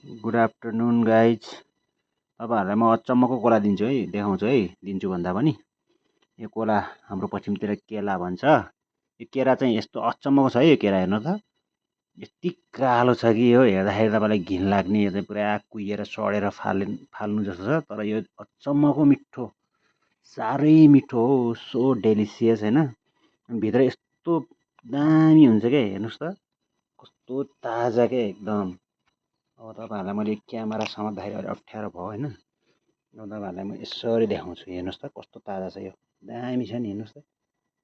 Good afternoon guys. तपाईँहरूलाई म अचम्मको कोला दिन्छु है, देखाउँछु है, दिन्छु भन्दा पनि यो कोला हाम्रो पश्चिमतिर केला भन्छ। यो केरा चाहिँ यस्तो अचम्मको छ है। यो केरा हेर्नु त यति कालो छ कि यो हेर्दाखेरि तपाईँलाई घिन लाग्ने। यो चाहिँ पुरा कुहिएर सडेर फाल्नु जस्तो छ, तर यो अचम्मको मिठो, साह्रै मिठो हो। सो डेलिसियस होइन। भित्र यस्तो दामी हुन्छ क्या, हेर्नुहोस् त कस्तो ताजा क्या एकदम। अब तपाईँहरूलाई मैले क्यामेरा समात्दाखेरि अलिक अप्ठ्यारो भयो होइन। अब तपाईँहरूलाई म यसरी देखाउँछु, हेर्नुहोस् त कस्तो ताजा छ। यो दामी छ नि, हेर्नुहोस् त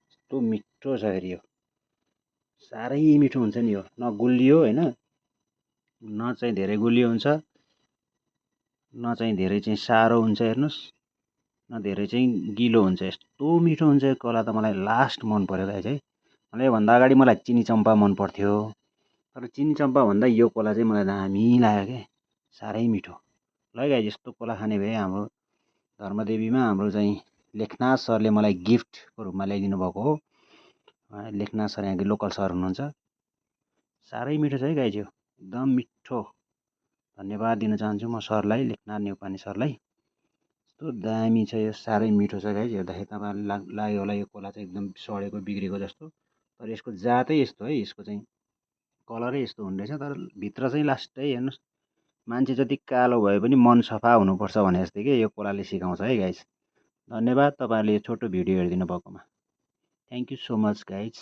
कस्तो मिठो छ। फेरि यो साह्रै मिठो हुन्छ नि। यो न गुलियो होइन, न चाहिँ धेरै गुलियो हुन्छ, न चाहिँ धेरै चाहिँ साह्रो हुन्छ। हेर्नुहोस्, न धेरै चाहिँ गिलो हुन्छ। यस्तो मिठो हुन्छ यो कोला त मलाई लास्ट मन पऱ्यो गाइस है। मलाई योभन्दा अगाडि मलाई चिनी चम्पा मन पर्थ्यो, तर चिनी चम्पा भन्दा यो कोला चाहिँ मलाई दामी लाग्यो क्या, साह्रै मिठो। ल गाइस, यस्तो कोला खाने भए हाम्रो धर्मदेवीमा हाम्रो चाहिँ लेखनाथ सरले मलाई गिफ्टको रूपमा ल्याइदिनु भएको हो। लेखनाथ सर यहाँको लोकल सर हुनुहुन्छ। साह्रै मिठो छ है गाइस, यो एकदम मिठो। धन्यवाद दिन चाहन्छु म सरलाई, लेखनाथ नेउपाने सरलाई। यस्तो दामी छ यो, साह्रै मिठो छ गाइस। हेर्दाखेरि तपाईँहरूलाई लाग्यो होला यो कोला चाहिँ एकदम सडेको बिग्रेको जस्तो, तर यसको जातै यस्तो है। यसको चाहिँ कलरै यस्तो हुने रहेछ, तर भित्र चाहिँ लास्टै हेर्नुहोस्, मान्छे जति कालो भए पनि मन सफा हुनुपर्छ भने जस्तै के यो कोलाले सिकाउँछ है गाइस। धन्यवाद तपाईँहरूले यो छोटो भिडियो हेरिदिनु भएकोमा। Thank you so much guys.